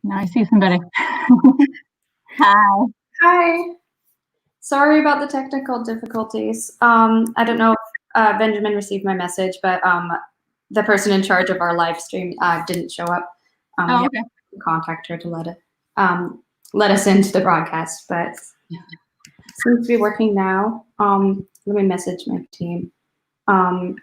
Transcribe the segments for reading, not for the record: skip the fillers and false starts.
Now I see somebody. Hi. Hi. Sorry about the technical difficulties. I don't know if Benjamin received my message, but the person in charge of our live stream didn't show up. We Oh, have okay. to contact her to let us into the broadcast, but seems to be working now. Let me message my team. Um,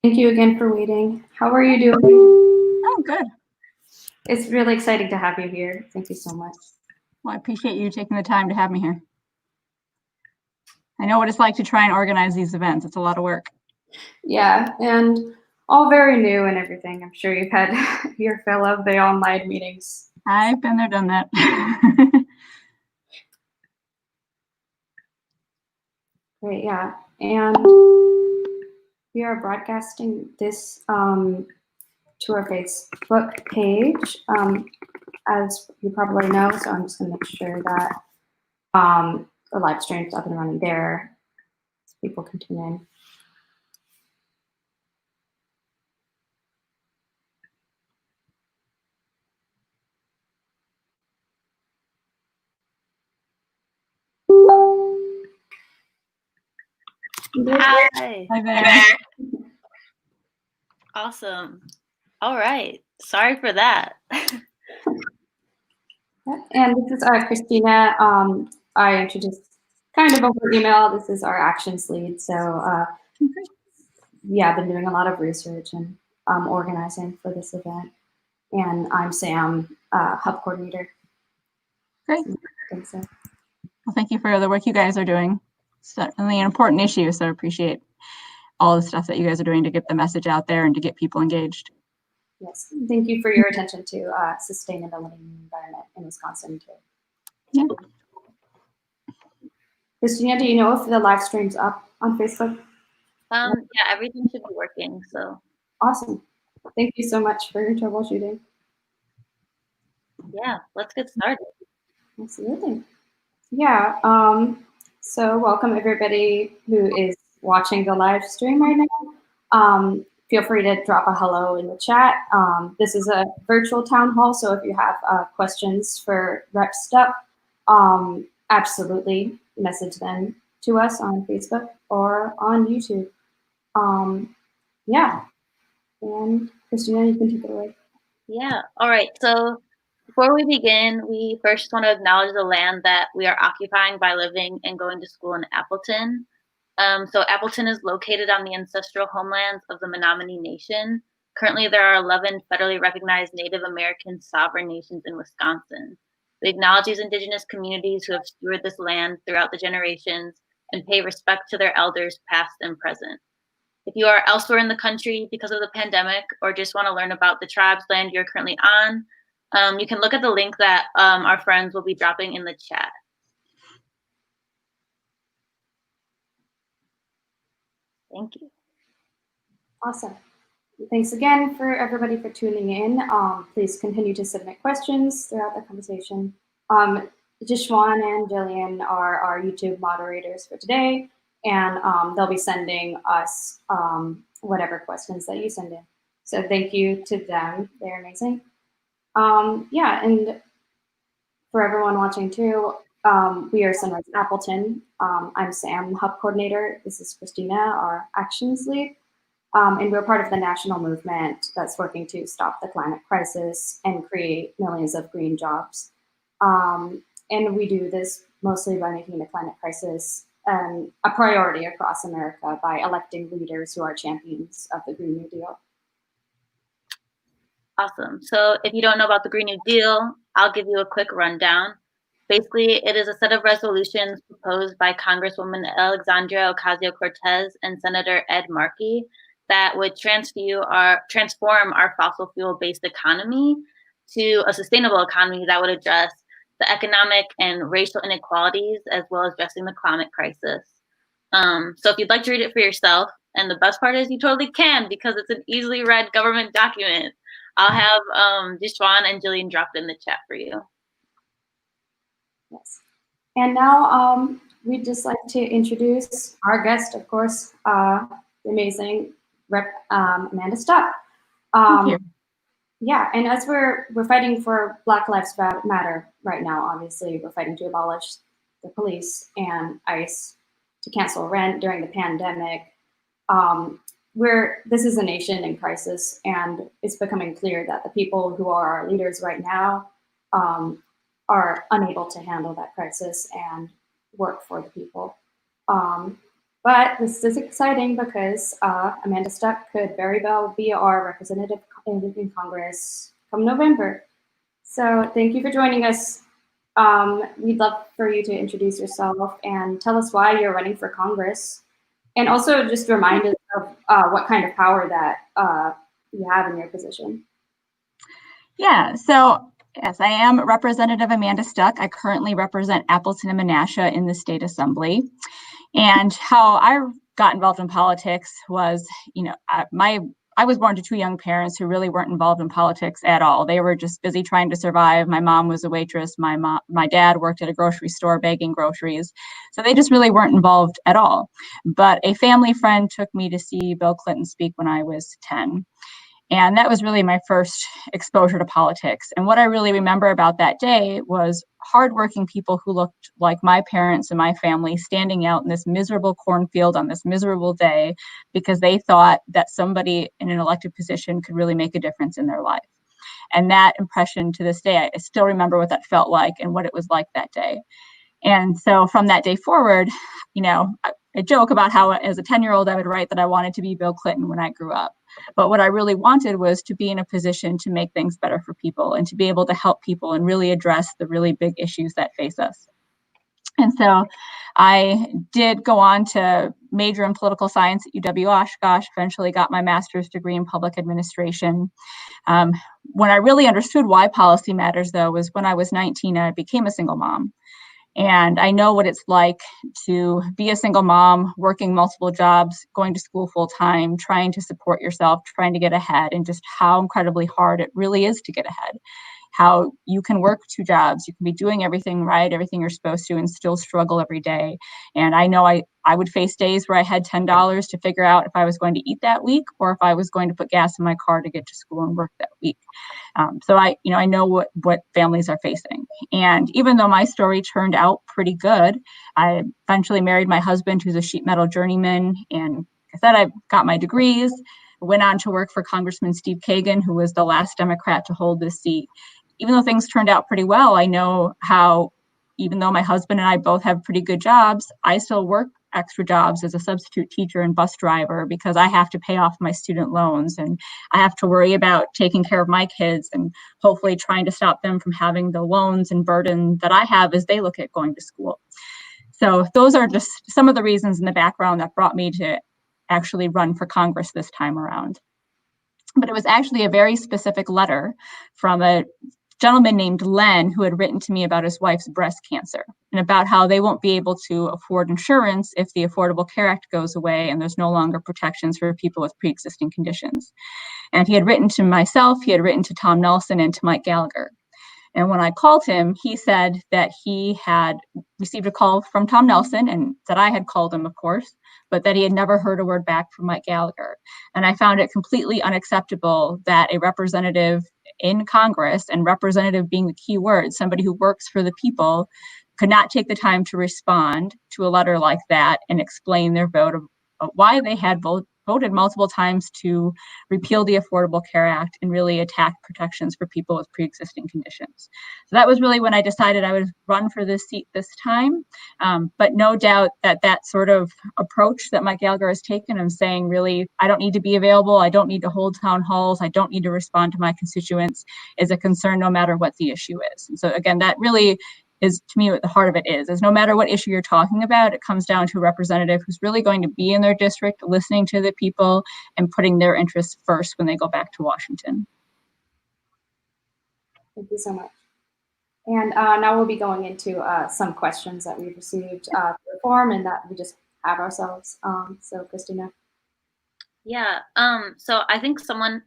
Thank you again for waiting. How are you doing? Oh, good. It's really exciting to have you here. Thank you so much. Well, I appreciate you taking the time to have me here. I know what it's like to try and organize these events. It's a lot of work. Yeah, and all very new and everything. I'm sure you've had your fill of the online meetings. I've been there, done that. Great, yeah. And we are broadcasting this to our Facebook page, as you probably know. So I'm just going to make sure that the live stream's up and running there so people can tune in. Hi. Hi there. Awesome. All right. Sorry for that. And this is Christina. I introduced kind of over email. This is our actions lead. So yeah, I've been doing a lot of research and organizing for this event. And I'm Sam, hub coordinator. Great. So. Well, thank you for the work you guys are doing. It's certainly an important issue, so I appreciate all the stuff that you guys are doing to get the message out there and to get people engaged. Yes, thank you for your attention to sustainability and the environment in Wisconsin too. Yeah. Christina, do you know if the live stream's up on Facebook? Yeah, everything should be working. So awesome. Thank you so much for your troubleshooting. Yeah, let's get started. Absolutely. Yeah. So welcome everybody who is watching the live stream right now. Feel free to drop a hello in the chat. This is a virtual town hall, so if you have questions for Rep Stup, absolutely message them to us on Facebook or on YouTube. Yeah, and Christina, you can take it away. Yeah, all right. So before we begin, we first want to acknowledge the land that we are occupying by living and going to school in Appleton. So Appleton is located on the ancestral homelands of the Menominee Nation. Currently, there are 11 federally recognized Native American sovereign nations in Wisconsin. We acknowledge these indigenous communities who have stewarded this land throughout the generations and pay respect to their elders past and present. If you are elsewhere in the country because of the pandemic or just want to learn about the tribe's land you're currently on, you can look at the link that our friends will be dropping in the chat. Thank you. Awesome. Thanks again for everybody for tuning in. Please continue to submit questions throughout the conversation. Jishwan and Jillian are our YouTube moderators for today, and they'll be sending us whatever questions that you send in. So thank you to them. They're amazing. Yeah, and for everyone watching too, we are Sunrise Appleton. I'm Sam, hub coordinator. This is Christina, our actions lead. And we're part of the national movement that's working to stop the climate crisis and create millions of green jobs. And we do this mostly by making the climate crisis a priority across America by electing leaders who are champions of the Green New Deal. Awesome. So if you don't know about the Green New Deal, I'll give you a quick rundown. Basically, it is a set of resolutions proposed by Congresswoman Alexandria Ocasio-Cortez and Senator Ed Markey that would transform our fossil fuel-based economy to a sustainable economy that would address the economic and racial inequalities as well as addressing the climate crisis. So if you'd like to read it for yourself, and the best part is you totally can because it's an easily read government document. I'll have Jishwan and Jillian drop it in the chat for you. Yes. And now we'd just like to introduce our guest, of course, the amazing Rep. Amanda Stuck. Thank you. Yeah, and as we're fighting for Black Lives Matter right now, obviously, we're fighting to abolish the police and ICE, to cancel rent during the pandemic. This is a nation in crisis, and it's becoming clear that the people who are our leaders right now are unable to handle that crisis and work for the people. But this is exciting because Amanda Stuck could very well be our representative in Congress come November. So thank you for joining us. We'd love for you to introduce yourself and tell us why you're running for Congress. And also just remind us of what kind of power that you have in your position. Yeah, so yes, I am Representative Amanda Stuck. I currently represent Appleton and Menasha in the state assembly. And how I got involved in politics was, I was born to two young parents who really weren't involved in politics at all. They were just busy trying to survive. My mom was a waitress. My dad worked at a grocery store bagging groceries. So they just really weren't involved at all. But a family friend took me to see Bill Clinton speak when I was 10. And that was really my first exposure to politics. And what I really remember about that day was hardworking people who looked like my parents and my family standing out in this miserable cornfield on this miserable day because they thought that somebody in an elected position could really make a difference in their life. And that impression to this day, I still remember what that felt like and what it was like that day. And so from that day forward, I joke about how as a 10-year-old, I would write that I wanted to be Bill Clinton when I grew up. But what I really wanted was to be in a position to make things better for people and to be able to help people and really address the really big issues that face us. And so I did go on to major in political science at UW-Oshkosh, eventually got my master's degree in public administration. When I really understood why policy matters, though, was when I was 19, I became a single mom. And I know what it's like to be a single mom, working multiple jobs, going to school full time, trying to support yourself, trying to get ahead, and just how incredibly hard it really is to get ahead. How you can work two jobs, you can be doing everything right, everything you're supposed to, and still struggle every day. And I know I would face days where I had $10 to figure out if I was going to eat that week or if I was going to put gas in my car to get to school and work that week. So I know what families are facing. And even though my story turned out pretty good, I eventually married my husband, who's a sheet metal journeyman. And like I said, I got my degrees, went on to work for Congressman Steve Kagan, who was the last Democrat to hold this seat. Even though things turned out pretty well, I know how, even though my husband and I both have pretty good jobs, I still work extra jobs as a substitute teacher and bus driver because I have to pay off my student loans and I have to worry about taking care of my kids and hopefully trying to stop them from having the loans and burden that I have as they look at going to school. So those are just some of the reasons in the background that brought me to actually run for Congress this time around. But it was actually a very specific letter from a gentleman named Len who had written to me about his wife's breast cancer and about how they won't be able to afford insurance if the Affordable Care Act goes away and there's no longer protections for people with pre-existing conditions. And he had written to myself, he had written to Tom Nelson and to Mike Gallagher. And when I called him, he said that he had received a call from Tom Nelson and that I had called him, of course, but that he had never heard a word back from Mike Gallagher. And I found it completely unacceptable that a representative in Congress, and representative being the key word, somebody who works for the people, could not take the time to respond to a letter like that and explain their vote of why they had voted multiple times to repeal the Affordable Care Act and really attack protections for people with pre-existing conditions. So that was really when I decided I would run for this seat this time. But no doubt that sort of approach that Mike Gallagher has taken of saying, really, I don't need to be available, I don't need to hold town halls, I don't need to respond to my constituents, is a concern no matter what the issue is. And so again, that really is, to me, what the heart of it is no matter what issue you're talking about, it comes down to a representative who's really going to be in their district, listening to the people and putting their interests first when they go back to Washington. Thank you so much. And now we'll be going into some questions that we've received through the form and that we just have ourselves. So Christina. Yeah, so I think someone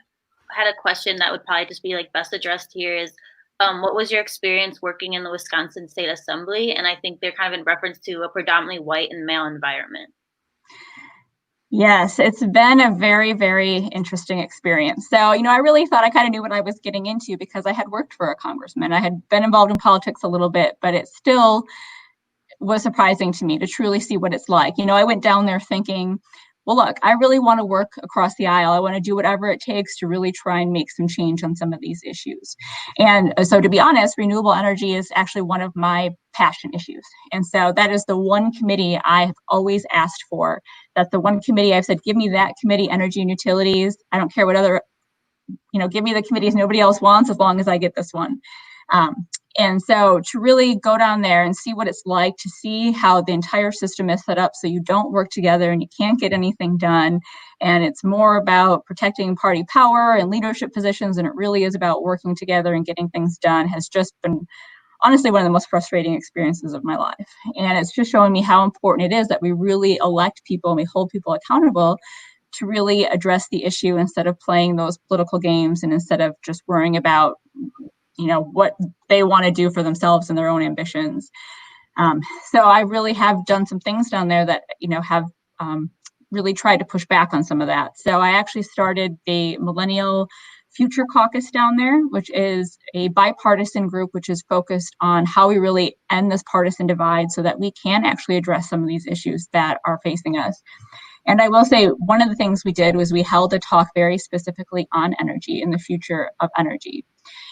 had a question that would probably just be like best addressed here is, what was your experience working in the Wisconsin State Assembly? And I think they're kind of in reference to a predominantly white and male environment. Yes, it's been a very, very interesting experience. So, I really thought I kind of knew what I was getting into because I had worked for a congressman. I had been involved in politics a little bit, but it still was surprising to me to truly see what it's like. I went down there thinking, well, look, I really want to work across the aisle. I want to do whatever it takes to really try and make some change on some of these issues. And so, to be honest, renewable energy is actually one of my passion issues. And so that is the one committee I've always asked for. That's the one committee I've said, give me that committee, energy and utilities. I don't care what other, give me the committees nobody else wants as long as I get this one. And so to really go down there and see what it's like, to see how the entire system is set up so you don't work together and you can't get anything done. And it's more about protecting party power and leadership positions, and it really is about working together and getting things done, has just been honestly one of the most frustrating experiences of my life. And it's just showing me how important it is that we really elect people and we hold people accountable to really address the issue instead of playing those political games and instead of just worrying about what they want to do for themselves and their own ambitions. So I really have done some things down there that, have really tried to push back on some of that. So I actually started the Millennial Future Caucus down there, which is a bipartisan group, which is focused on how we really end this partisan divide so that we can actually address some of these issues that are facing us. And I will say one of the things we did was we held a talk very specifically on energy and the future of energy.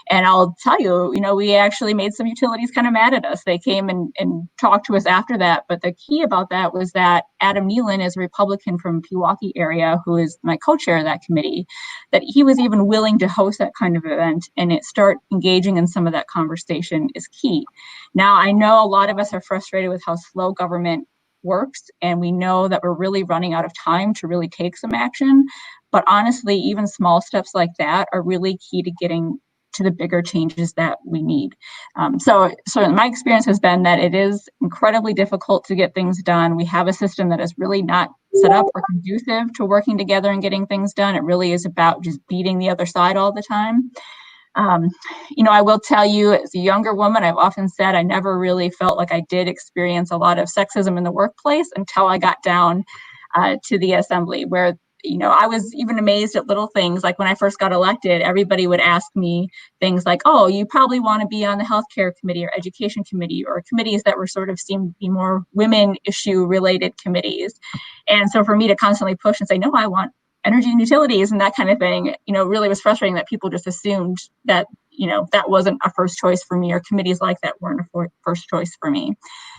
And I'll tell you, we actually made some utilities kind of mad at us. They came and talked to us after that. But the key about that was that Adam Nealon is a Republican from Pewaukee area, who is my co-chair of that committee, that he was even willing to host that kind of event and start engaging in some of that conversation is key. Now, I know a lot of us are frustrated with how slow government works, and we know that we're really running out of time to really take some action. But honestly, even small steps like that are really key to getting to the bigger changes that we need. So my experience has been that it is incredibly difficult to get things done. We have a system that is really not set up or conducive to working together and getting things done. It really is about just beating the other side all the time. I will tell you, as a younger woman, I've often said I never really felt like I did experience a lot of sexism in the workplace until I got down to the assembly, where I was even amazed at little things. Like when I first got elected, everybody would ask me things like, oh, you probably want to be on the healthcare committee or education committee, or committees that were sort of seemed to be more women issue related committees. And so for me to constantly push and say, no, I want energy and utilities and that kind of thing, really was frustrating that people just assumed that, that wasn't a first choice for me, or committees like that weren't a first choice for me.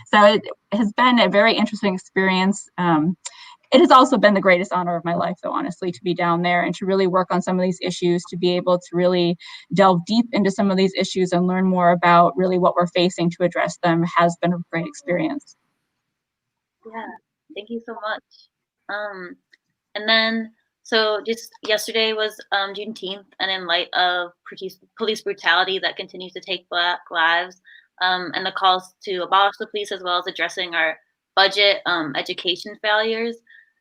So it has been a very interesting experience. It has also been the greatest honor of my life, though, honestly, to be down there and to really work on some of these issues, to be able to really delve deep into some of these issues and learn more about really what we're facing to address them has been a great experience. Yeah, thank you so much. And then, so just yesterday was Juneteenth, and in light of police brutality that continues to take Black lives, and the calls to abolish the police, as well as addressing our budget education failures,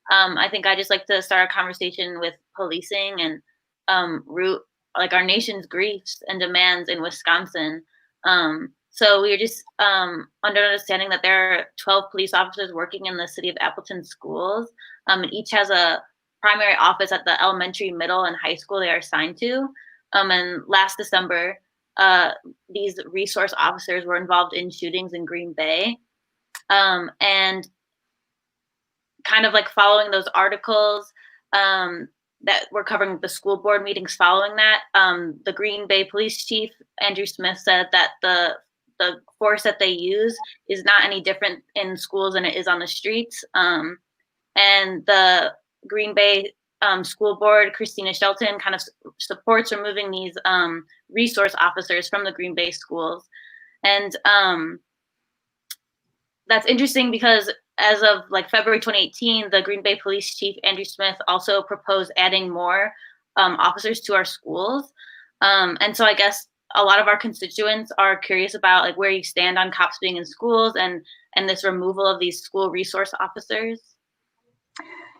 I think I just like to start a conversation with policing and root like our nation's griefs and demands in Wisconsin. So we are just under understanding that there are 12 police officers working in the city of Appleton schools, and each has a primary office at the elementary, middle, and high school they are assigned to. And last December, these resource officers were involved in shootings in Green Bay. And kind of like following those articles that were covering the school board meetings following that, the Green Bay police chief, Andrew Smith, said that the force that they use is not any different in schools than it is on the streets. And the Green Bay school board, Christina Shelton, kind of supports removing these resource officers from the Green Bay schools. And that's interesting because as of like February 2018, the Green Bay police chief, Andrew Smith, also proposed adding more officers to our schools. And so I guess a lot of our constituents are curious about like where you stand on cops being in schools and this removal of these school resource officers.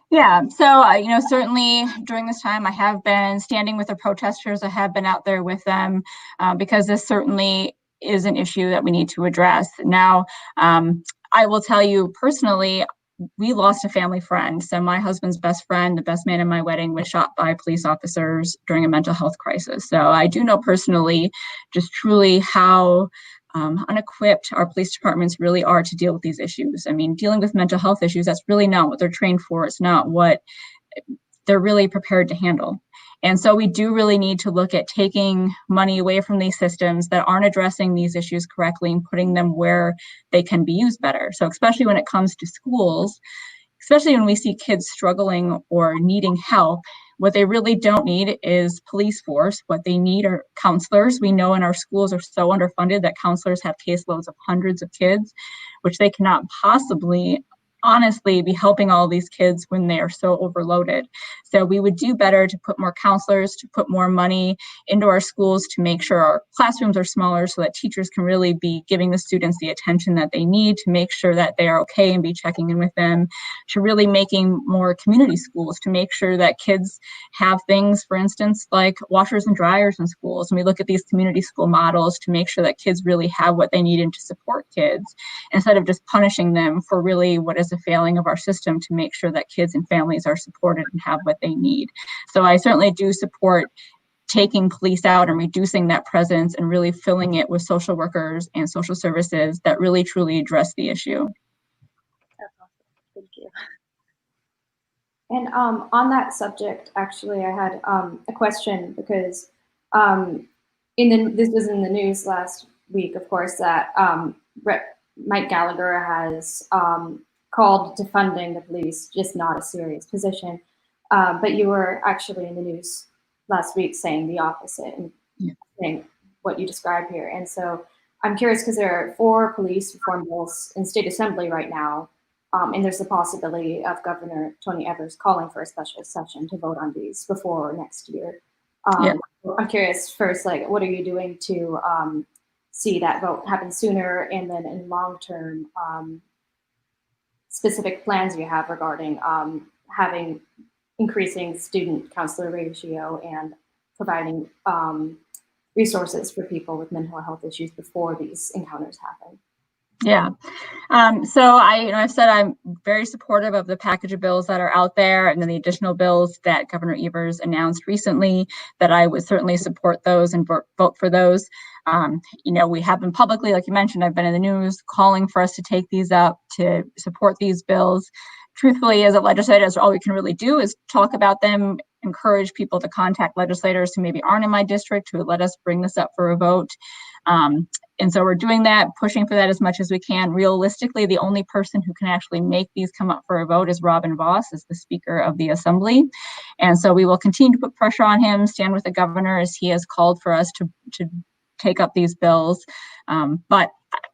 Yeah, so certainly during this time, I have been standing with the protesters. I have been out there with them because this certainly is an issue that we need to address. Now, I will tell you personally, we lost a family friend. So my husband's best friend, the best man in my wedding, was shot by police officers during a mental health crisis. So I do know personally just truly how unequipped our police departments really are to deal with these issues. I mean, dealing with mental health issues, that's really not what they're trained for. It's not what they're really prepared to handle. And so we do really need to look at taking money away from these systems that aren't addressing these issues correctly and putting them where they can be used better. So especially when it comes to schools, especially when we see kids struggling or needing help, what they really don't need is police force. What they need are counselors. We know in our schools are so underfunded that counselors have caseloads of hundreds of kids, which they cannot possibly honestly be helping all these kids when they are so overloaded. So we would do better to put more counselors, to put more money into our schools to make sure our classrooms are smaller so that teachers can really be giving the students the attention that they need to make sure that they are okay and be checking in with them, to really making more community schools to make sure that kids have things, for instance, like washers and dryers in schools. And we look at these community school models to make sure that kids really have what they need and to support kids instead of just punishing them for really what is a failing of our system to make sure that kids and families are supported and have what they need. So I certainly do support taking police out and reducing that presence and really filling it with social workers and social services that really truly address the issue. That's awesome. Thank you. And on that subject, actually, I had a question because this was in the news last week, of course, that Mike Gallagher has called defunding the police just not a serious position. But you were actually in the news last week saying the opposite and saying what you described here. And so I'm curious because there are 4 police reform bills in state assembly right now. And there's the possibility of Governor Tony Evers calling for a special session to vote on these before next year. I'm curious first, like, what are you doing to see that vote happen sooner? And then in long term, specific plans you have regarding having increasing student counselor ratio and providing resources for people with mental health issues before these encounters happen. Yeah. So I've said I'm very supportive of the package of bills that are out there and then the additional bills that Governor Evers announced recently, that I would certainly support those and vote for those. We have been publicly, like you mentioned, I've been in the news calling for us to take these up, to support these bills. Truthfully, as a legislator, all we can really do is talk about them, encourage people to contact legislators who maybe aren't in my district to let us bring this up for a vote. And so we're doing that, pushing for that as much as we can. Realistically, the only person who can actually make these come up for a vote is Robin Vos, as the Speaker of the Assembly. And so we will continue to put pressure on him, stand with the governor as he has called for us to take up these bills. But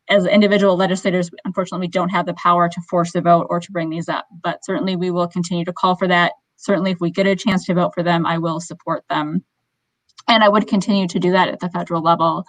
as individual legislators, unfortunately, we don't have the power to force a vote or to bring these up. But certainly we will continue to call for that. Certainly, if we get a chance to vote for them, I will support them. And I would continue to do that at the federal level.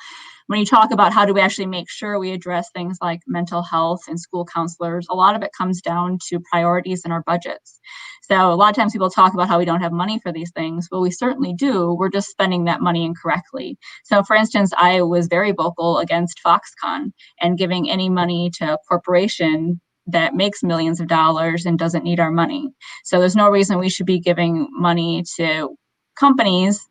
When you talk about how do we actually make sure we address things like mental health and school counselors, a lot of it comes down to priorities in our budgets. So a lot of times people talk about how we don't have money for these things. Well, we certainly do. We're just spending that money incorrectly. So for instance, I was very vocal against Foxconn and giving any money to a corporation that makes millions of dollars and doesn't need our money. So there's no reason we should be giving money to companies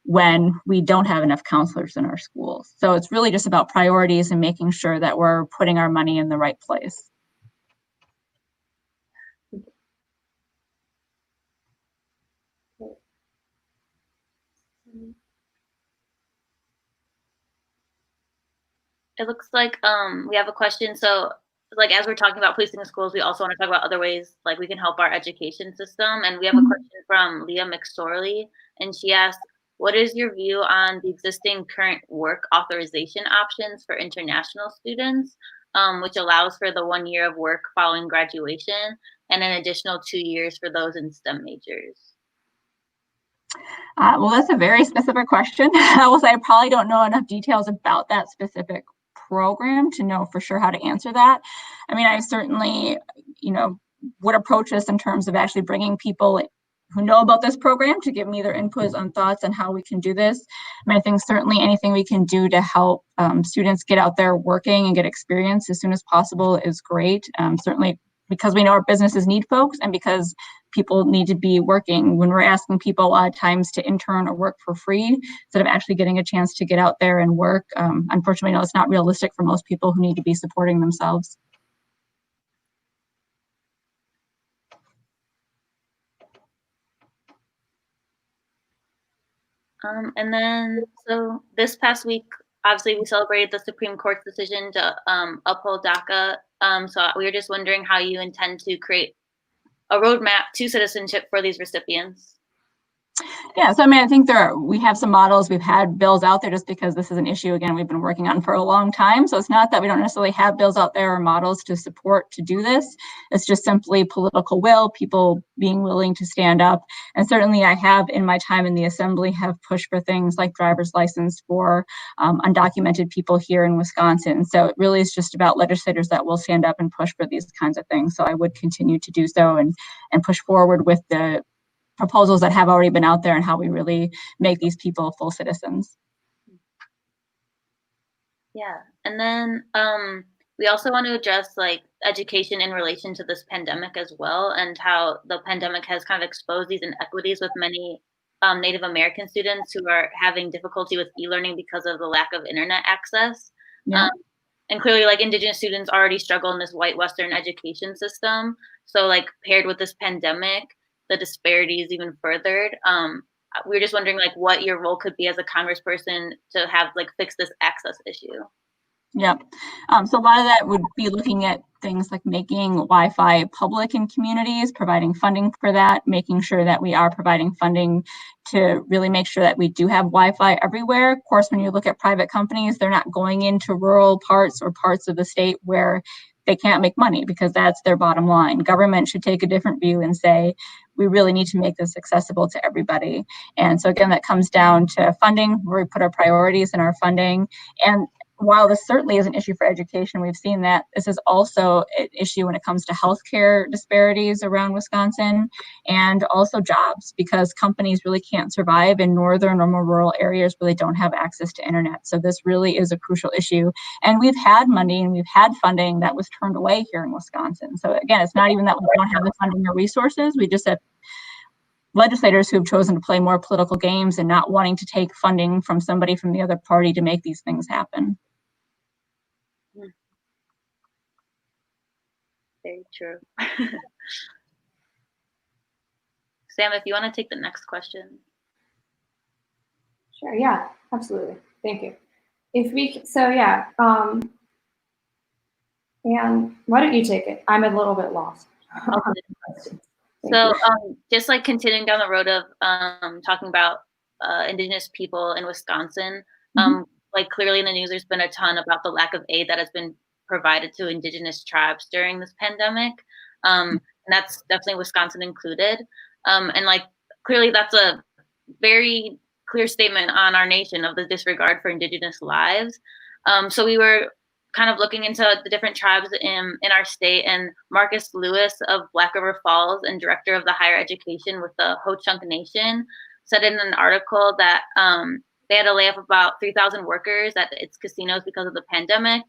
when we don't have enough counselors in our schools. So it's really just about priorities and making sure that we're putting our money in the right place. It looks like we have a question. So like as we're talking about policing in schools, we also want to talk about other ways like we can help our education system. And we have a question from Leah McSorley, and she asked, what is your view on the existing current work authorization options for international students, which allows for the 1 year of work following graduation and an additional 2 years for those in STEM majors? Well, that's a very specific question. I will say I probably don't know enough details about that specific program to know for sure how to answer that. I mean, I certainly, would approach this in terms of actually bringing people who know about this program to give me their inputs on thoughts on how we can do this. I mean, I think certainly anything we can do to help students get out there working and get experience as soon as possible is great. Certainly because we know our businesses need folks and because people need to be working. When we're asking people a lot of times to intern or work for free instead of actually getting a chance to get out there and work, unfortunately, no, it's not realistic for most people who need to be supporting themselves. And then, so this past week, obviously, we celebrated the Supreme Court's decision to uphold DACA. So we were just wondering how you intend to create a roadmap to citizenship for these recipients. Yeah, so I mean, I think we have some models, we've had bills out there just because this is an issue, again, we've been working on for a long time. So it's not that we don't necessarily have bills out there or models to support to do this. It's just simply political will, people being willing to stand up. And certainly I have in my time in the assembly have pushed for things like driver's license for undocumented people here in Wisconsin. So it really is just about legislators that will stand up and push for these kinds of things. So I would continue to do so and push forward with the proposals that have already been out there and how we really make these people full citizens. Yeah, and then we also want to address like education in relation to this pandemic as well, and how the pandemic has kind of exposed these inequities with many Native American students who are having difficulty with e-learning because of the lack of internet access. Yeah. And clearly, like Indigenous students already struggle in this white Western education system. So like paired with this pandemic, the disparities even furthered. We were just wondering like what your role could be as a congressperson to have like fix this access issue. Yep. So a lot of that would be looking at things like making Wi-Fi public in communities, providing funding for that, making sure that we are providing funding to really make sure that we do have Wi-Fi everywhere. Of course, when you look at private companies, they're not going into rural parts or parts of the state where they can't make money because that's their bottom line. Government should take a different view and say, we really need to make this accessible to everybody. And so again, that comes down to funding, where we put our priorities in our funding. And while this certainly is an issue for education, we've seen that this is also an issue when it comes to healthcare disparities around Wisconsin and also jobs, because companies really can't survive in northern or more rural areas where they don't have access to internet. So this really is a crucial issue. And we've had money and we've had funding that was turned away here in Wisconsin. So again, it's not even that we don't have the funding or resources, we just have legislators who have chosen to play more political games and not wanting to take funding from somebody from the other party to make these things happen. Very true. Sam, if you want to take the next question. Sure, yeah, absolutely. Thank you. And why don't you take it? I'm a little bit lost. So just like continuing down the road of talking about Indigenous people in Wisconsin, like clearly in the news, there's been a ton about the lack of aid that has been provided to Indigenous tribes during this pandemic. And that's definitely Wisconsin included. And like clearly that's a very clear statement on our nation of the disregard for Indigenous lives. So we were kind of looking into the different tribes in our state, and Marcus Lewis of Black River Falls and director of the higher education with the Ho-Chunk Nation said in an article that they had to lay off about 3,000 workers at its casinos because of the pandemic.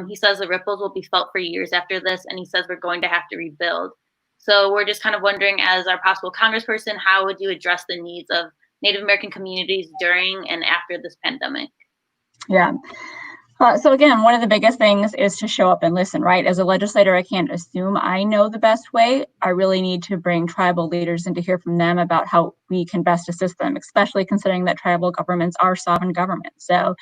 He says the ripples will be felt for years after this, and he says we're going to have to rebuild. So we're just kind of wondering, as our possible congressperson, how would you address the needs of Native American communities during and after this pandemic? Yeah. So again, one of the biggest things is to show up and listen, right? As a legislator, I can't assume I know the best way. I really need to bring tribal leaders in to hear from them about how we can best assist them, especially considering that tribal governments are sovereign governments. So,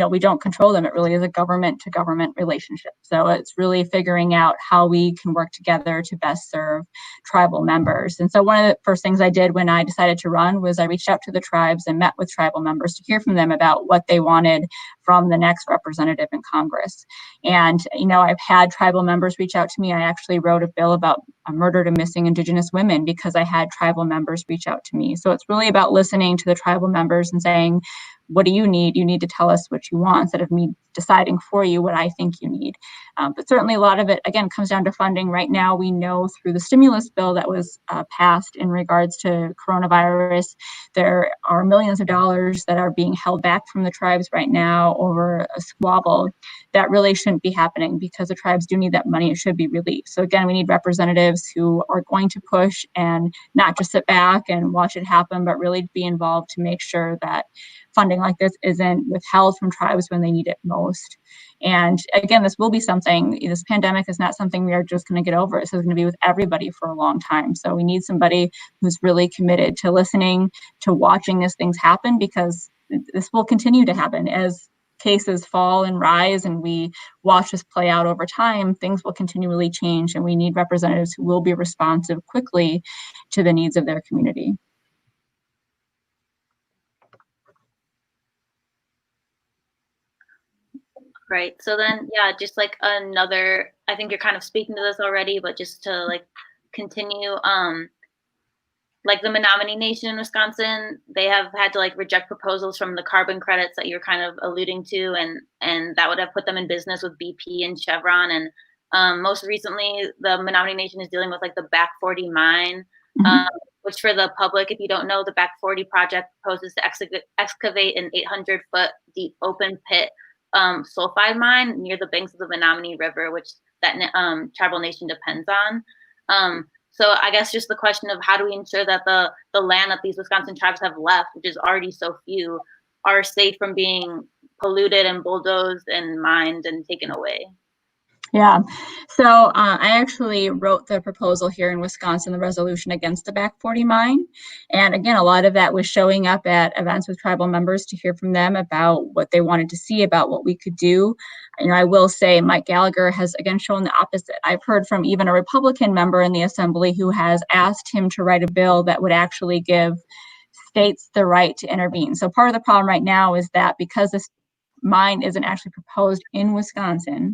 we don't control them. It really is a government to government relationship. So it's really figuring out how we can work together to best serve tribal members. And so one of the first things I did when I decided to run was I reached out to the tribes and met with tribal members to hear from them about what they wanted from the next representative in Congress. And, I've had tribal members reach out to me. I actually wrote a bill about murdered and missing Indigenous women because I had tribal members reach out to me. So it's really about listening to the tribal members and saying, what do you need? You need to tell us what you want instead of me deciding for you what I think you need. But certainly a lot of it, again, comes down to funding. Right now, we know through the stimulus bill that was passed in regards to coronavirus, there are millions of dollars that are being held back from the tribes right now over a squabble that really shouldn't be happening, because the tribes do need that money. It should be released. So again, we need representatives who are going to push and not just sit back and watch it happen, but really be involved to make sure that funding like this isn't withheld from tribes when they need it most. And again, this will be something, this pandemic is not something we are just going to get over. This is going to be with everybody for a long time. So we need somebody who's really committed to listening, to watching as things happen, because this will continue to happen as cases fall and rise, and we watch this play out over time. Things will continually change, and we need representatives who will be responsive quickly to the needs of their community. Right. So then, yeah, just like another, I think you're kind of speaking to this already, but just to like continue, like the Menominee Nation in Wisconsin, they have had to like reject proposals from the carbon credits that you're kind of alluding to, and that would have put them in business with BP and Chevron. And most recently, the Menominee Nation is dealing with like the Back 40 mine, which for the public, if you don't know, the Back 40 project proposes to excavate an 800-foot deep open pit sulfide mine near the banks of the Menominee River, which that tribal nation depends on. So I guess just the question of how do we ensure that the land that these Wisconsin tribes have left, which is already so few, are safe from being polluted and bulldozed and mined and taken away? Yeah, so I actually wrote the proposal here in Wisconsin, the resolution against the Back 40 mine. And again, a lot of that was showing up at events with tribal members to hear from them about what they wanted to see, about what we could do. You know, I will say Mike Gallagher has again shown the opposite. I've heard from even a Republican member in the assembly who has asked him to write a bill that would actually give states the right to intervene. So part of the problem right now is that because this mine isn't actually proposed in Wisconsin,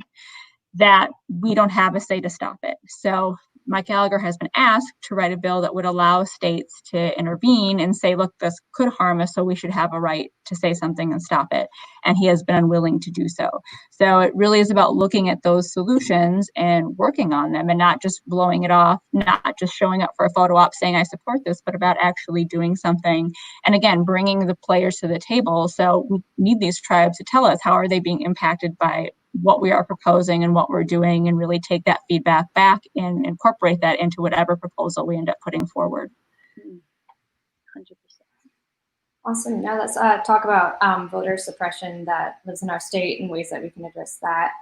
that we don't have a say to stop it. So Mike Gallagher has been asked to write a bill that would allow states to intervene and say, look, this could harm us, so we should have a right to say something and stop it. And he has been unwilling to do so. So it really is about looking at those solutions and working on them, and not just blowing it off, not just showing up for a photo op saying I support this, but about actually doing something. And again, bringing the players to the table. So we need these tribes to tell us how are they being impacted by what we are proposing and what we're doing, and really take that feedback back and incorporate that into whatever proposal we end up putting forward. 100%. Awesome. Now let's talk about voter suppression that lives in our state and ways that we can address that.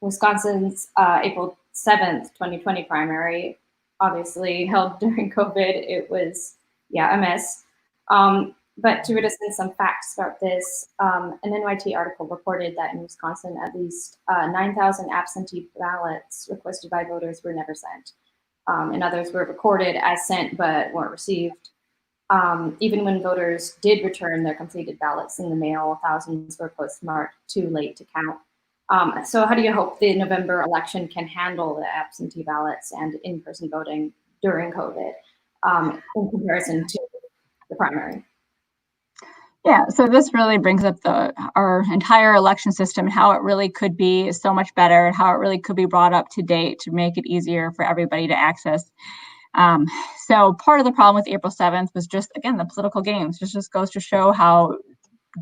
Wisconsin's April 7th, 2020 primary, obviously held during COVID. It was, a mess. But to read us in some facts about this, an NYT article reported that in Wisconsin, at least 9,000 absentee ballots requested by voters were never sent. And others were recorded as sent but weren't received. Even when voters did return their completed ballots in the mail, thousands were postmarked too late to count. So how do you hope the November election can handle the absentee ballots and in-person voting during COVID in comparison to the primary? Yeah, so this really brings up our entire election system, how it really could be so much better, and how it really could be brought up to date to make it easier for everybody to access. So part of the problem with April 7th was just, again, the political games. This just goes to show how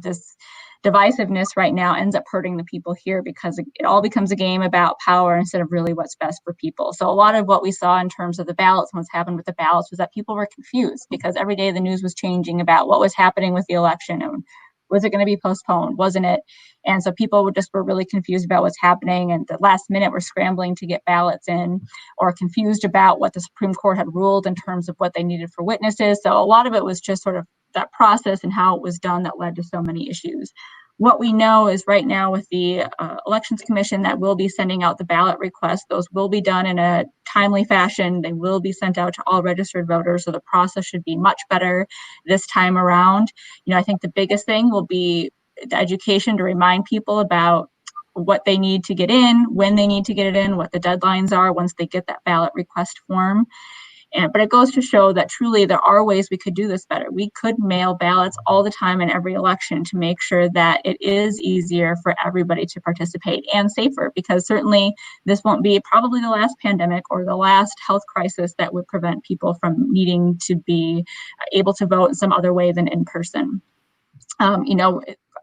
this divisiveness right now ends up hurting the people here, because it all becomes a game about power instead of really what's best for people. So a lot of what we saw in terms of the ballots and what's happened with the ballots was that people were confused, because every day the news was changing about what was happening with the election, and was it going to be postponed, wasn't it? And so people were really confused about what's happening, and the last minute were scrambling to get ballots in, or confused about what the Supreme Court had ruled in terms of what they needed for witnesses. So a lot of it was just sort of that process and how it was done that led to so many issues. What we know is right now with the Elections Commission that will be sending out the ballot requests, those will be done in a timely fashion. They will be sent out to all registered voters, so the process should be much better this time around. I think the biggest thing will be the education to remind people about what they need to get in, when they need to get it in, what the deadlines are once they get that ballot request form. But it goes to show that truly there are ways we could do this better. We could mail ballots all the time in every election to make sure that it is easier for everybody to participate and safer, because certainly this won't be probably the last pandemic or the last health crisis that would prevent people from needing to be able to vote in some other way than in person.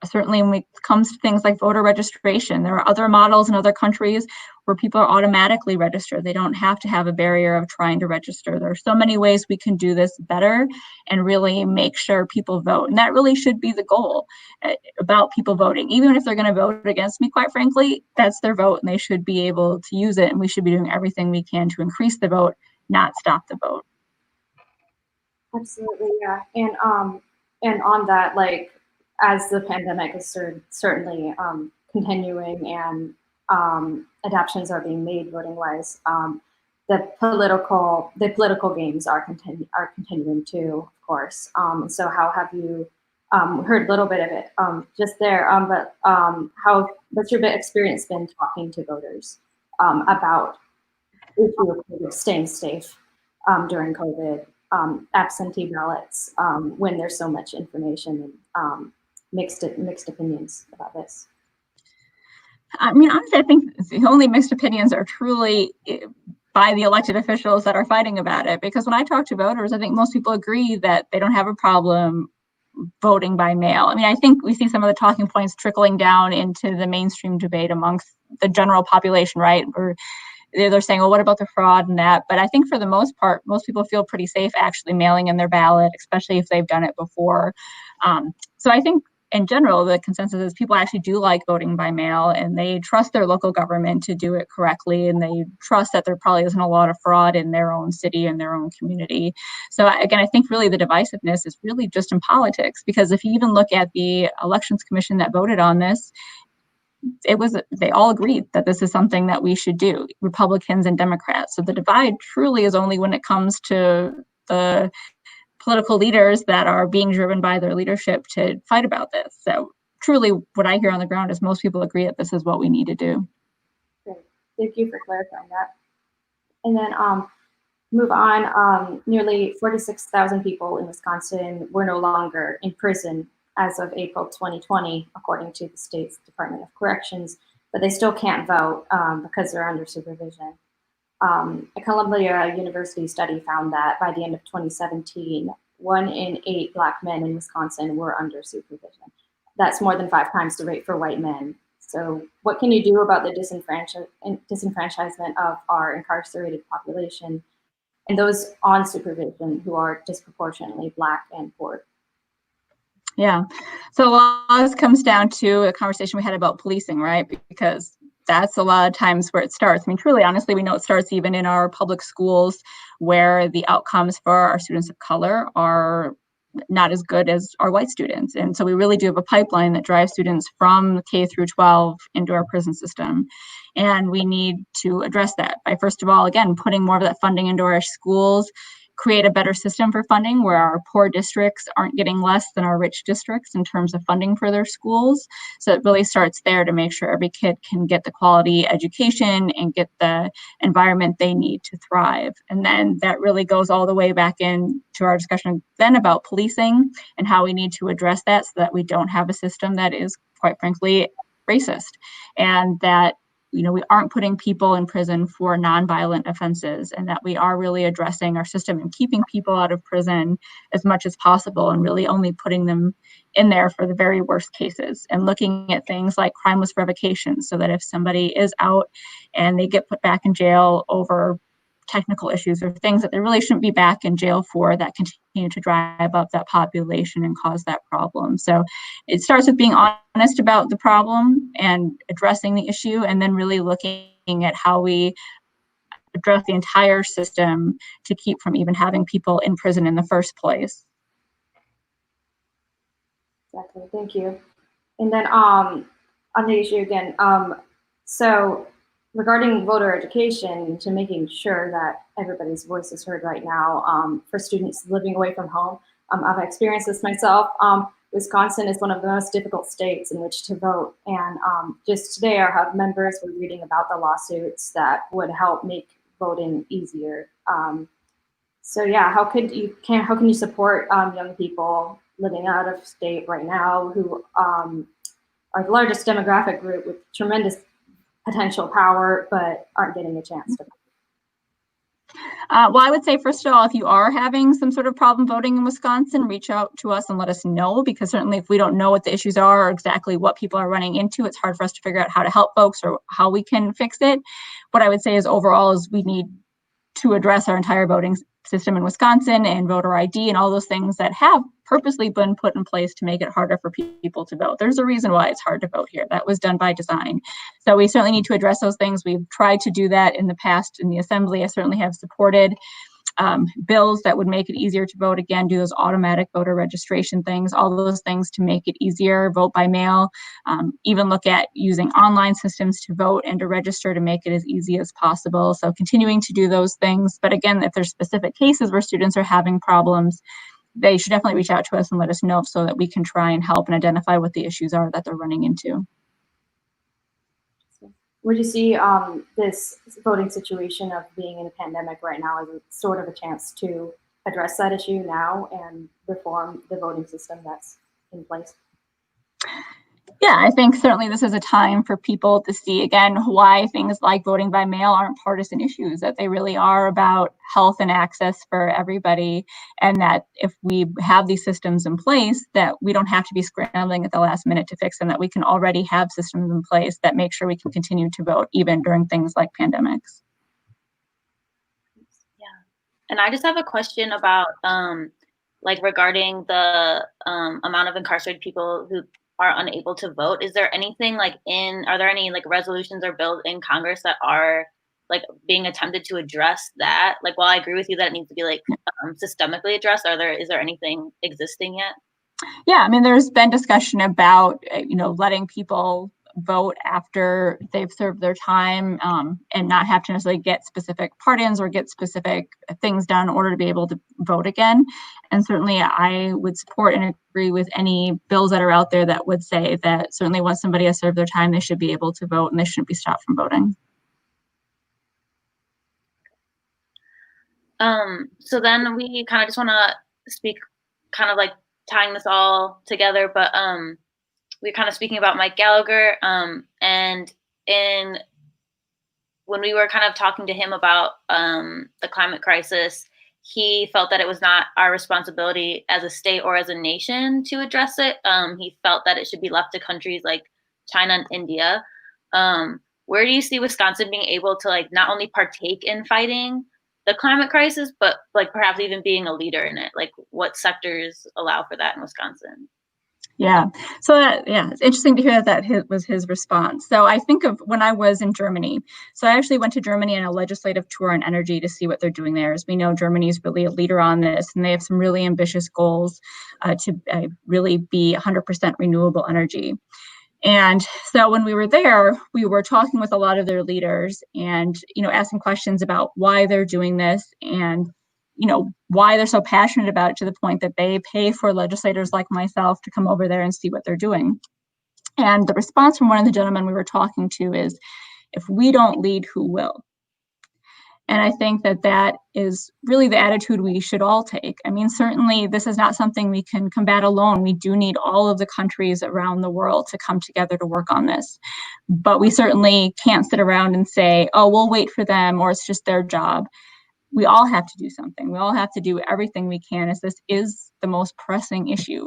Certainly when it comes to things like voter registration, there are other models in other countries where people are automatically registered. They don't have to have a barrier of trying to register. There are so many ways we can do this better and really make sure people vote. And that really should be the goal about people voting. Even if they're going to vote against me, quite frankly, that's their vote and they should be able to use it. And we should be doing everything we can to increase the vote, not stop the vote. Absolutely, yeah. And on that, like, as the pandemic is certainly continuing and adaptations are being made voting wise, the political games are continuing too, of course. So how have you heard a little bit of it just there? But what's your experience been talking to voters about the issue of staying safe during COVID, absentee ballots, when there's so much information and mixed opinions about this? I mean, honestly, I think the only mixed opinions are truly by the elected officials that are fighting about it. Because when I talk to voters, I think most people agree that they don't have a problem voting by mail. I mean, I think we see some of the talking points trickling down into the mainstream debate amongst the general population, right? Or they're saying, well, what about the fraud and that? But I think for the most part, most people feel pretty safe actually mailing in their ballot, especially if they've done it before. So I think in general, the consensus is people actually do like voting by mail and they trust their local government to do it correctly. And they trust that there probably isn't a lot of fraud in their own city and their own community. So again, I think really the divisiveness is really just in politics, because if you even look at the Elections Commission that voted on this, they all agreed that this is something that we should do, Republicans and Democrats. So the divide truly is only when it comes to the political leaders that are being driven by their leadership to fight about this. So truly what I hear on the ground is most people agree that this is what we need to do. Great. Thank you for clarifying that. And then move on, nearly 46,000 people in Wisconsin were no longer in prison as of April 2020, according to the state's Department of Corrections, but they still can't vote because they're under supervision. A Columbia University study found that by the end of 2017, 1 in 8 Black men in Wisconsin were under supervision. That's more than 5 times the rate for white men. So what can you do about the disenfranchisement of our incarcerated population and those on supervision who are disproportionately Black and poor? Yeah, so a lot of this comes down to a conversation we had about policing, right? Because that's a lot of times where it starts. I mean, truly, honestly, we know it starts even in our public schools where the outcomes for our students of color are not as good as our white students. And so we really do have a pipeline that drives students from K through 12 into our prison system. And we need to address that by, first of all, again, putting more of that funding into our schools, create a better system for funding where our poor districts aren't getting less than our rich districts in terms of funding for their schools. So it really starts there to make sure every kid can get the quality education and get the environment they need to thrive. And then that really goes all the way back into our discussion then about policing and how we need to address that so that we don't have a system that is, quite frankly, racist, and that we aren't putting people in prison for nonviolent offenses, and that we are really addressing our system and keeping people out of prison as much as possible and really only putting them in there for the very worst cases, and looking at things like crimeless revocation so that if somebody is out and they get put back in jail over technical issues or things that they really shouldn't be back in jail for, that continue to drive up that population and cause that problem. So it starts with being honest about the problem and addressing the issue, and then really looking at how we address the entire system to keep from even having people in prison in the first place. Exactly, thank you. And then on the issue again, so regarding voter education, to making sure that everybody's voice is heard right now, for students living away from home, I've experienced this myself. Wisconsin is one of the most difficult states in which to vote. And just today, our HUB members were reading about the lawsuits that would help make voting easier. So yeah, how can you support young people living out of state right now who are the largest demographic group with tremendous potential power, but aren't getting a chance to? Well, I would say, first of all, if you are having some sort of problem voting in Wisconsin, reach out to us and let us know, because certainly if we don't know what the issues are or exactly what people are running into, it's hard for us to figure out how to help folks or how we can fix it. What I would say is overall is we need to address our entire voting system in Wisconsin and voter ID and all those things that have purposely been put in place to make it harder for people to vote. There's a reason why it's hard to vote here. That was done by design. So we certainly need to address those things. We've tried to do that in the past in the Assembly. I certainly have supported bills that would make it easier to vote again, do those automatic voter registration things, all those things to make it easier, vote by mail, even look at using online systems to vote and to register to make it as easy as possible. So continuing to do those things. But again, if there's specific cases where students are having problems, they should definitely reach out to us and let us know so that we can try and help and identify what the issues are that they're running into. Would you see this voting situation of being in a pandemic right now as a sort of a chance to address that issue now and reform the voting system that's in place? Yeah, I think certainly this is a time for people to see again why things like voting by mail aren't partisan issues, that they really are about health and access for everybody, and that if we have these systems in place, that we don't have to be scrambling at the last minute to fix them, that we can already have systems in place that make sure we can continue to vote even during things like pandemics. Yeah. And I just have a question about like regarding the amount of incarcerated people who are unable to vote. Is there anything like are there any like resolutions or bills in Congress that are like being attempted to address that? Like, while I agree with you that it needs to be like systemically addressed, is there anything existing yet? Yeah, I mean, there's been discussion about, letting people vote after they've served their time and not have to necessarily get specific pardons or get specific things done in order to be able to vote again. And certainly I would support and agree with any bills that are out there that would say that certainly once somebody has served their time, they should be able to vote and they shouldn't be stopped from voting. So then we kind of just want to speak kind of like tying this all together, but we're kind of speaking about Mike Gallagher, and when we were kind of talking to him about the climate crisis, he felt that it was not our responsibility as a state or as a nation to address it. He felt that it should be left to countries like China and India. Where do you see Wisconsin being able to like not only partake in fighting the climate crisis, but like perhaps even being a leader in it? Like, what sectors allow for that in Wisconsin? Yeah. So it's interesting to hear that was his response. So I think of when I was in Germany. So I actually went to Germany on a legislative tour on energy to see what they're doing there. As we know, Germany is really a leader on this, and they have some really ambitious goals to really be 100% renewable energy. And so when we were there, we were talking with a lot of their leaders and, asking questions about why they're doing this and why they're so passionate about it to the point that they pay for legislators like myself to come over there and see what they're doing. And the response from one of the gentlemen we were talking to is, if we don't lead, who will? And I think that is really the attitude we should all take. I mean, certainly this is not something we can combat alone. We do need all of the countries around the world to come together to work on this. But we certainly can't sit around and say, oh, we'll wait for them, or it's just their job. We all have to do something. We all have to do everything we can, as this is the most pressing issue.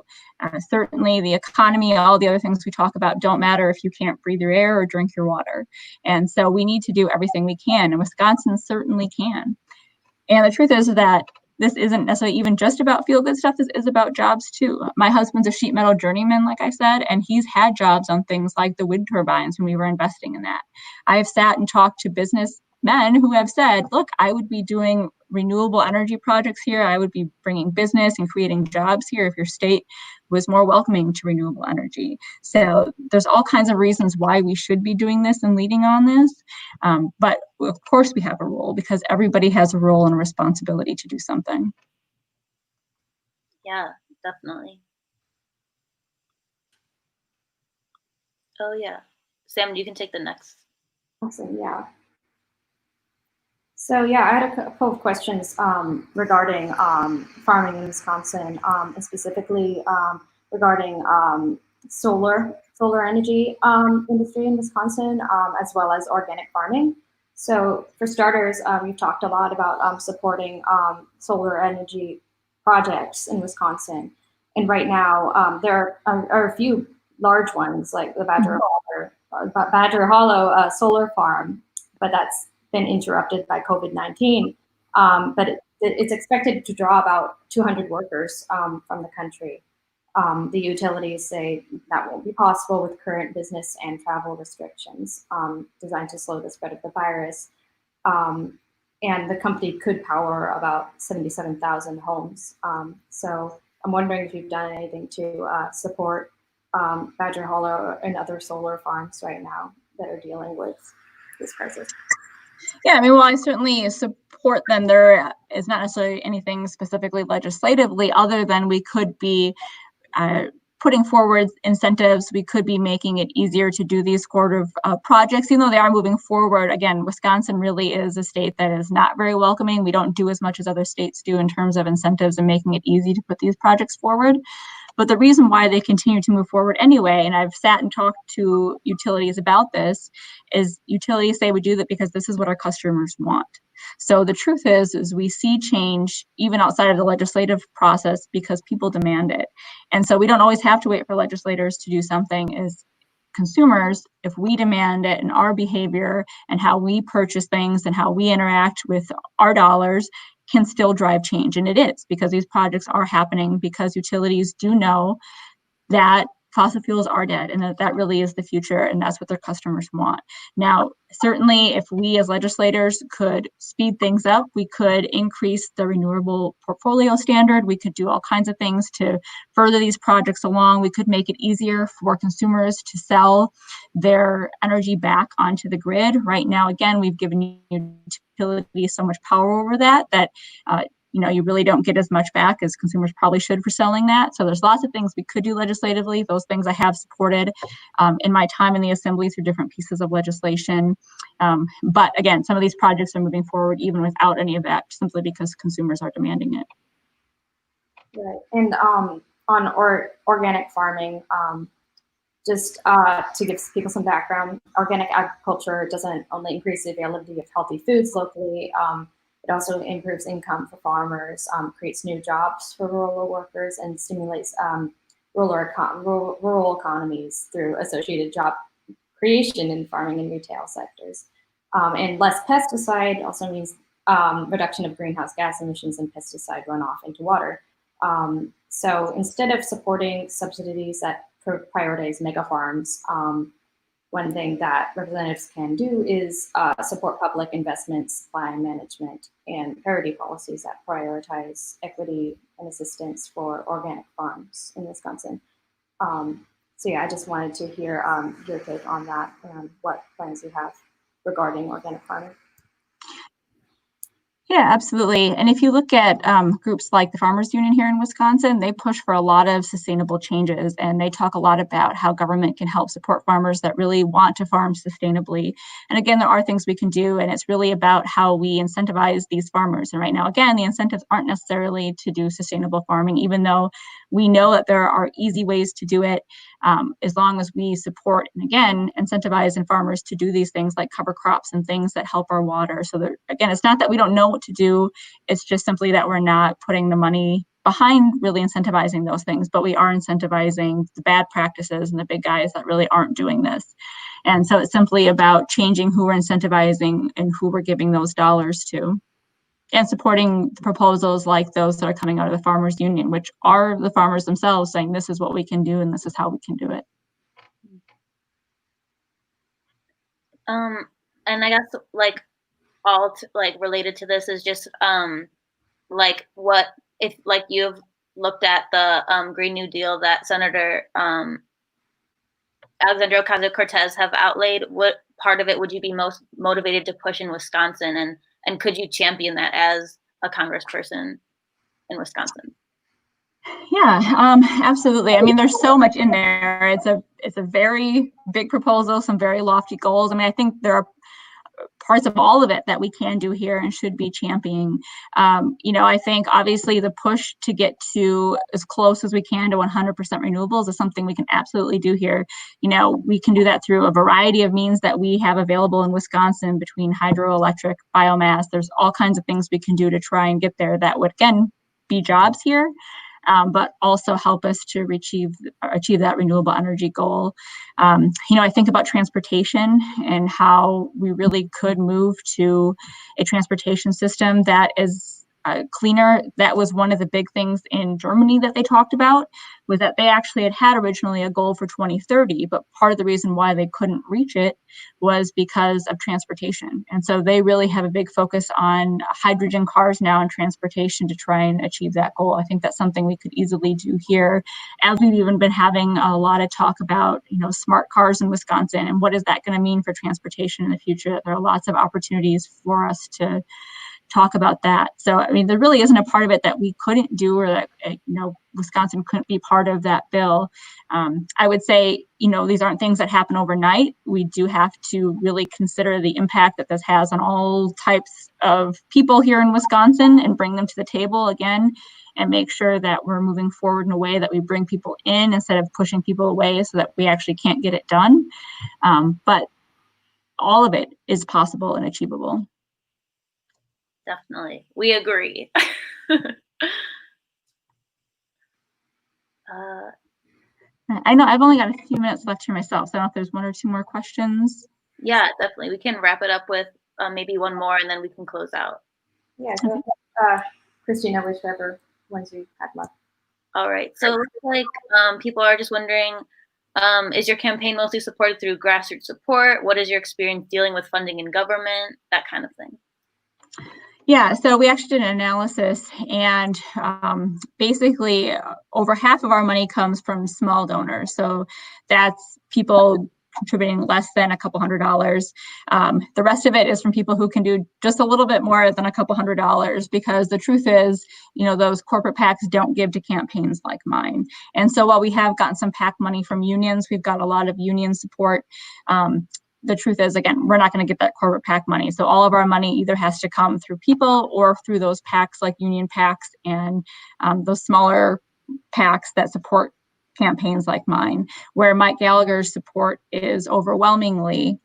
Certainly the economy, all the other things we talk about don't matter if you can't breathe your air or drink your water. And so we need to do everything we can, and Wisconsin certainly can. And the truth is that this isn't necessarily even just about feel-good stuff. This is about jobs too. My husband's a sheet metal journeyman, like I said, and he's had jobs on things like the wind turbines when we were investing in that. I have sat and talked to business men who have said, look, I would be doing renewable energy projects here. I would be bringing business and creating jobs here if your state was more welcoming to renewable energy. So there's all kinds of reasons why we should be doing this and leading on this. But of course we have a role, because everybody has a role and a responsibility to do something. Yeah, definitely. Oh yeah. Sam, you can take the next. Awesome, yeah. So yeah, I had a couple of questions regarding farming in Wisconsin, and specifically regarding solar energy industry in Wisconsin, as well as organic farming. So for starters, you've talked a lot about supporting solar energy projects in Wisconsin, and right now there are a few large ones like the Badger Hollow solar farm, but that's been interrupted by COVID-19. But it's expected to draw about 200 workers from the country. The utilities say that won't be possible with current business and travel restrictions designed to slow the spread of the virus. And the company could power about 77,000 homes. So I'm wondering if you've done anything to support Badger Hollow and other solar farms right now that are dealing with this crisis. Yeah, I mean, well, I certainly support them. There is not necessarily anything specifically legislatively other than we could be putting forward incentives. We could be making it easier to do these sort of projects, even though they are moving forward. Again, Wisconsin really is a state that is not very welcoming. We don't do as much as other states do in terms of incentives and making it easy to put these projects forward. But the reason why they continue to move forward anyway, and I've sat and talked to utilities about this, is utilities say we do that because this is what our customers want. So the truth is we see change even outside of the legislative process because people demand it. And so we don't always have to wait for legislators to do something. As consumers, if we demand it, and our behavior and how we purchase things and how we interact with our dollars can still drive change. And it is, because these projects are happening because utilities do know that fossil fuels are dead and that really is the future, and that's what their customers want. Now, certainly if we as legislators could speed things up, we could increase the renewable portfolio standard, we could do all kinds of things to further these projects along. We could make it easier for consumers to sell their energy back onto the grid. Right now, again, we've given utilities so much power over that you really don't get as much back as consumers probably should for selling that. So there's lots of things we could do legislatively. Those things I have supported in my time in the assembly through different pieces of legislation. But again, some of these projects are moving forward even without any of that, simply because consumers are demanding it. Right. And on organic farming, just to give people some background, organic agriculture doesn't only increase the availability of healthy foods locally, it also improves income for farmers, creates new jobs for rural workers, and stimulates rural economies through associated job creation in farming and retail sectors. And less pesticide also means reduction of greenhouse gas emissions and pesticide runoff into water. So instead of supporting subsidies that prioritize mega farms, one thing that representatives can do is support public investment, supply management, and parity policies that prioritize equity and assistance for organic farms in Wisconsin. So yeah, I just wanted to hear your take on that and what plans you have regarding organic farming. Yeah, absolutely. And if you look at groups like the Farmers Union here in Wisconsin, they push for a lot of sustainable changes, and they talk a lot about how government can help support farmers that really want to farm sustainably. And again, there are things we can do, and it's really about how we incentivize these farmers. And right now, again, the incentives aren't necessarily to do sustainable farming, even though we know that there are easy ways to do it, as long as we support and again incentivize farmers to do these things like cover crops and things that help our water. So that, again, it's not that we don't know what to do, it's just simply that we're not putting the money behind really incentivizing those things, but we are incentivizing the bad practices and the big guys that really aren't doing this. And so it's simply about changing who we're incentivizing and who we're giving those dollars to, and supporting the proposals like those that are coming out of the Farmers Union, which are the farmers themselves saying this is what we can do and this is how we can do it. And I guess related to this is just what if you've looked at the Green New Deal that Senator Alexandria Ocasio-Cortez have outlaid, what part of it would you be most motivated to push in Wisconsin, and could you champion that as a congressperson in Wisconsin? Yeah, absolutely. I mean, there's so much in there. It's a very big proposal, some very lofty goals. I mean, I think there are parts of all of it that we can do here and should be championing. I think obviously the push to get to as close as we can to 100% renewables is something we can absolutely do here. We can do that through a variety of means that we have available in Wisconsin, between hydroelectric, biomass. There's all kinds of things we can do to try and get there that would, again, be jobs here, but also help us to achieve that renewable energy goal. I think about transportation and how we really could move to a transportation system that is cleaner. That was one of the big things in Germany that they talked about, was that they actually had originally a goal for 2030, but part of the reason why they couldn't reach it was because of transportation. And so they really have a big focus on hydrogen cars now and transportation to try and achieve that goal. I think that's something we could easily do here, as we've even been having a lot of talk about, smart cars in Wisconsin, and what is that going to mean for transportation in the future. There are lots of opportunities for us to talk about that. So, there really isn't a part of it that we couldn't do, or that, Wisconsin couldn't be part of that bill. I would say, these aren't things that happen overnight. We do have to really consider the impact that this has on all types of people here in Wisconsin and bring them to the table again, and make sure that we're moving forward in a way that we bring people in instead of pushing people away so that we actually can't get it done. But all of it is possible and achievable. Definitely. We agree. I know I've only got a few minutes left here myself, so I don't know if there's one or two more questions. Yeah, definitely. We can wrap it up with maybe one more, and then we can close out. Yeah, go ahead. Christina, whichever ones you had left. All right. So it looks like people are just wondering, is your campaign mostly supported through grassroots support? What is your experience dealing with funding in government? That kind of thing. Yeah, so we actually did an analysis, and basically over half of our money comes from small donors. So that's people contributing less than a couple $100. The rest of it is from people who can do just a little bit more than a couple $100, because the truth is, those corporate PACs don't give to campaigns like mine. And so while we have gotten some PAC money from unions, we've got a lot of union support. The truth is, again, we're not going to get that corporate PAC money. So all of our money either has to come through people or through those PACs like union PACs and those smaller PACs that support campaigns like mine, where Mike Gallagher's support is overwhelmingly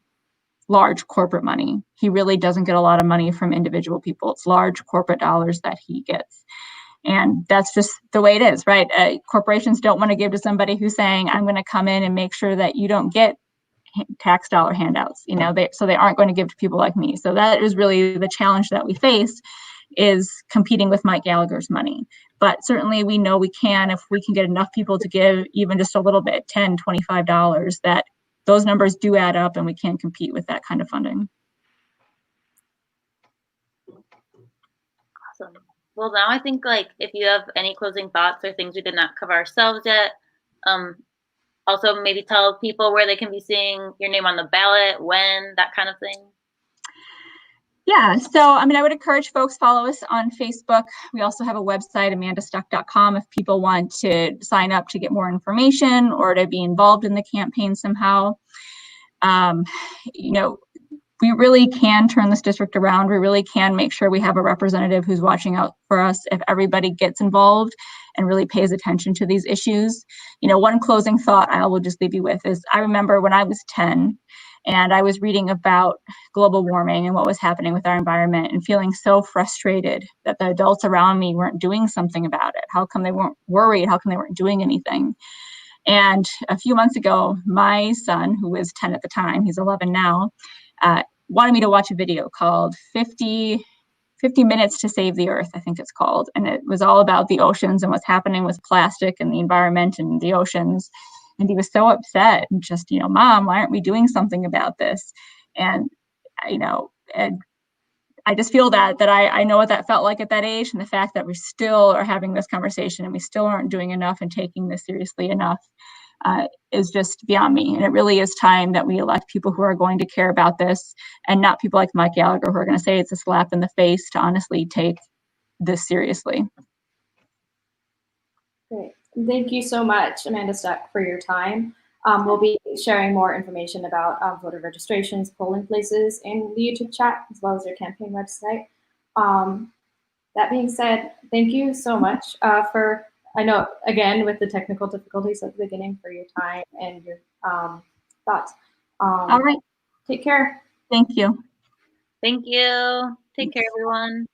large corporate money. He really doesn't get a lot of money from individual people. It's large corporate dollars that he gets. And that's just the way it is, right? Corporations don't want to give to somebody who's saying, I'm going to come in and make sure that you don't get tax dollar handouts, so they aren't going to give to people like me. So that is really the challenge that we face, is competing with Mike Gallagher's money. But certainly we know we can, if we can get enough people to give even just a little bit, $10, $25, that those numbers do add up and we can compete with that kind of funding. Awesome. Well, now I think if you have any closing thoughts or things we did not cover ourselves yet, also maybe tell people where they can be seeing your name on the ballot, when, that kind of thing. Yeah, so I would encourage folks, follow us on Facebook. We also have a website, amandastuck.com, if people want to sign up to get more information or to be involved in the campaign somehow. We really can turn this district around. We really can make sure we have a representative who's watching out for us if everybody gets involved and really pays attention to these issues. One closing thought I will just leave you with is, I remember when I was 10 and I was reading about global warming and what was happening with our environment, and feeling so frustrated that the adults around me weren't doing something about it. How come they weren't worried? How come they weren't doing anything? And a few months ago, my son, who was 10 at the time, he's 11 now, wanted me to watch a video called 50 Minutes to Save the Earth, I think it's called. And it was all about the oceans and what's happening with plastic and the environment and the oceans. And he was so upset and just, Mom, why aren't we doing something about this? And, and I just feel that I know what that felt like at that age, and the fact that we still are having this conversation and we still aren't doing enough and taking this seriously enough is just beyond me. And it really is time that we elect people who are going to care about this, and not people like Mike Gallagher who are going to say it's a slap in the face, to honestly take this seriously. Great. Thank you so much, Amanda Stuck, for your time. We'll be sharing more information about voter registrations, polling places, in the YouTube chat, as well as your campaign website. That being said, thank you so much for, I know, again, with the technical difficulties at the beginning, for your time and your thoughts. All right. Take care. Thank you. Thank you. Take care, everyone.